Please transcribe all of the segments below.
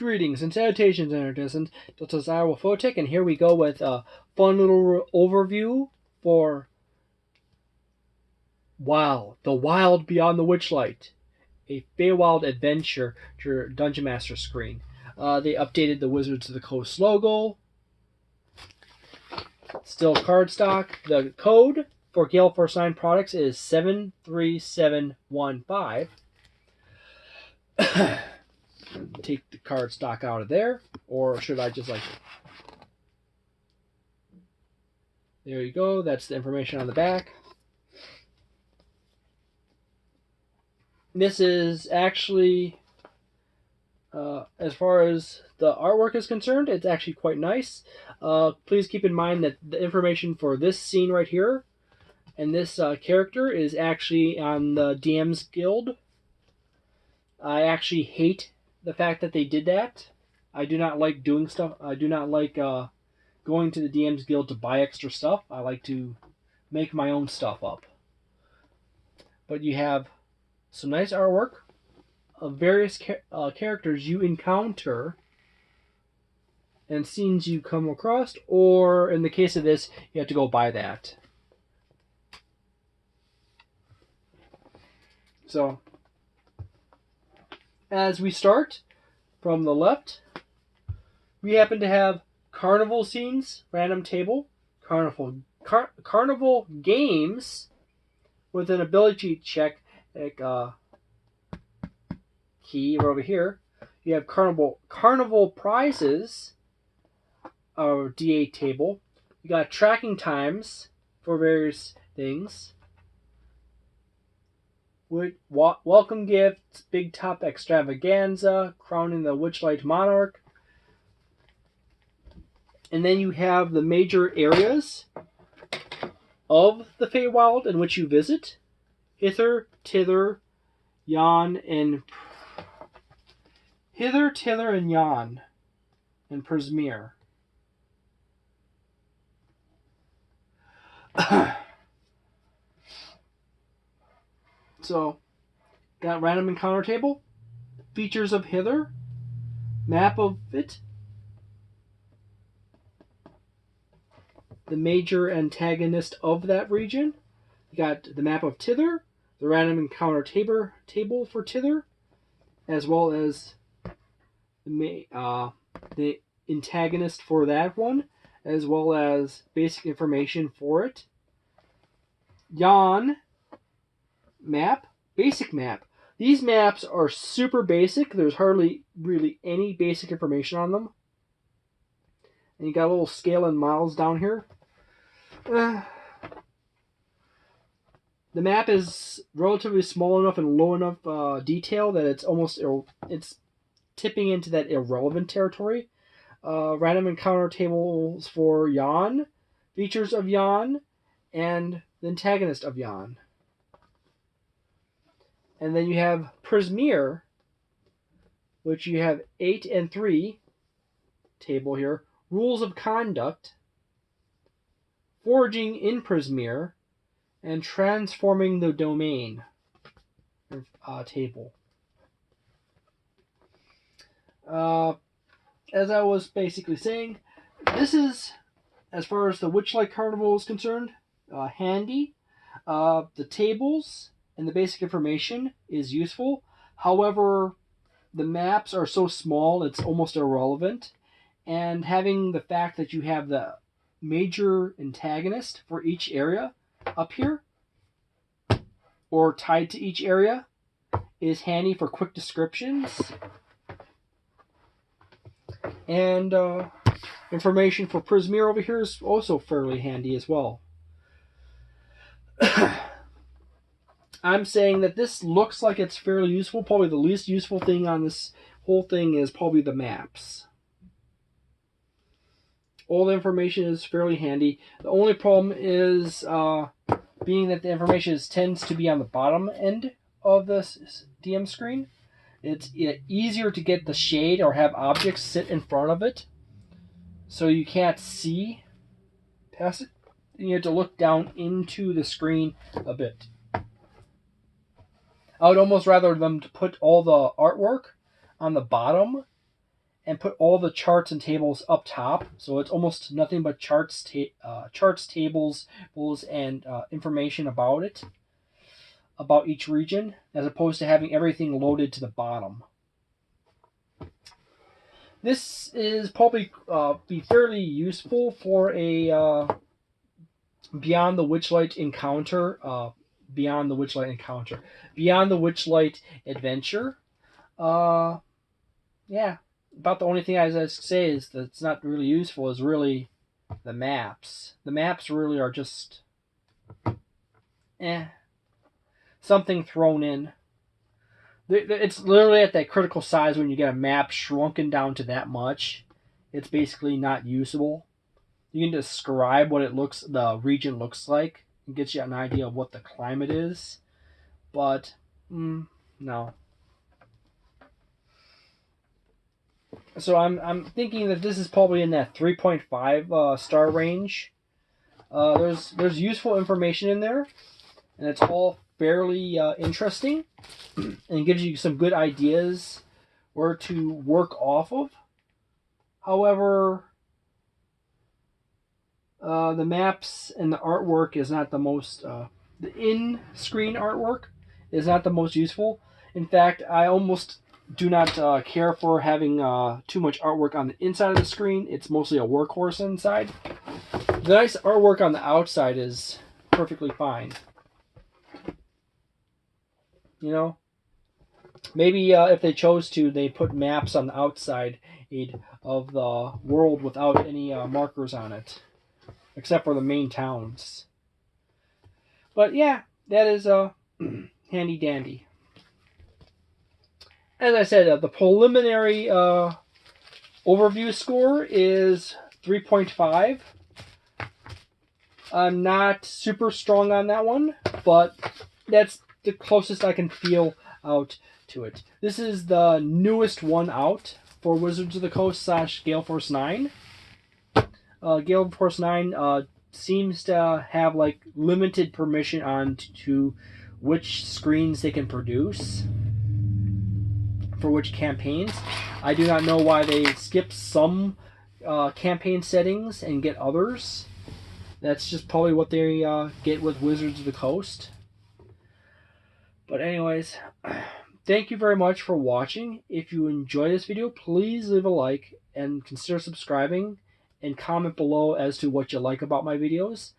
Greetings and salutations, Intercitizens. This is Iowa Photic, and here we go with a fun little overview for the Wild Beyond the Witchlight, a Feywild adventure Dungeon Master screen. They updated the Wizards of the Coast logo. Still cardstock. The code for Gale Force 9 products is 73715. Take the cardstock out of there, or should I just like... There you go. That's the information on the back. This is actually, as far as the artwork is concerned, it's actually quite nice. Please keep in mind that the information for this scene right here and this character is actually on the DM's Guild. I actually hate the fact that they did that. I do not like doing stuff. I do not like going to the DM's Guild to buy extra stuff. I like to make my own stuff up. But you have some nice artwork of various characters you encounter and scenes you come across, or in the case of this, you have to go buy that. So, as we start from the left, we happen to have carnival scenes, random table, carnival games with an ability check, like key over here. You have carnival prizes, or D8 table. You got tracking times for various things. Welcome gifts, big top extravaganza, crowning the Witchlight Monarch. And then you have the major areas of the Feywild in which you visit. Hither, Tither, Yon, and Yon, and Prismere. So, got random encounter table, features of Hither, map of it, the major antagonist of that region. You got the map of Tither, the random encounter table for Tither, as well as the antagonist for that one, as well as basic information for it. Yon map, basic map. These maps are super basic. There's hardly really any basic information on them. And you got a little scale in miles down here. The map is relatively small enough and low enough detail that it's tipping into that irrelevant territory. Random encounter tables for Yon, features of Yon, and the antagonist of Yon. And then you have Prismere, which you have 8 and 3 table here. Rules of conduct, foraging in Prismere, and transforming the domain table. As I was basically saying, this is, as far as the Witchlight Carnival is concerned, handy. The tables and the basic information is useful. However, the maps are so small it's almost irrelevant. And having the fact that you have the major antagonist for each area up here, or tied to each area, is handy for quick descriptions. And information for Prismere over here is also fairly handy as well. I'm saying that this looks like it's fairly useful. Probably the least useful thing on this whole thing is probably the maps. All the information is fairly handy. The only problem is being that the information tends to be on the bottom end of the DM screen. It's easier to get the shade or have objects sit in front of it, so you can't see past it. You have to look down into the screen a bit. I would almost rather them to put all the artwork on the bottom and put all the charts and tables up top. So it's almost nothing but charts, tables, and information about it, about each region, as opposed to having everything loaded to the bottom. This is probably be fairly useful for a Beyond the Witchlight encounter. Beyond the Witchlight adventure. Yeah. About the only thing I say is that it's not really useful is really the maps. The maps really are just something thrown in. It's literally at that critical size when you get a map shrunken down to that much. It's basically not usable. You can describe what the region looks like. It gets you an idea of what the climate is. But, no. So I'm thinking that this is probably in that 3.5 star range. There's useful information in there, and it's all fairly interesting, and gives you some good ideas where to work off of. However, the maps and the artwork is not the most. The in-screen artwork is not the most useful. In fact, I almost do not care for having too much artwork on the inside of the screen. It's mostly a workhorse inside. The nice artwork on the outside is perfectly fine. You know, maybe if they chose to, they put maps on the outside of the world without any markers on it, except for the main towns. But yeah, that is handy dandy. As I said, the preliminary overview score is 3.5. I'm not super strong on that one, but that's the closest I can feel out to it. This is the newest one out for Wizards of the Coast / Gale Force 9. Gale Force 9 seems to have like limited permission on to which screens they can produce for which campaigns. I do not know why they skip some campaign settings and get others. That's just probably what they get with Wizards of the Coast. But anyways, thank you very much for watching. If you enjoyed this video, please leave a like and consider subscribing, and comment below as to what you like about my videos.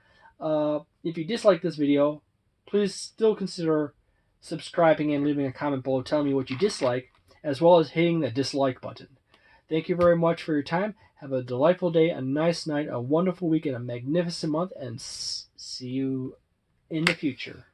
If you dislike this video, please still consider subscribing and leaving a comment below telling me what you dislike, as well as hitting the dislike button. Thank you very much for your time. Have a delightful day, a nice night, a wonderful week, and a magnificent month, and see you in the future.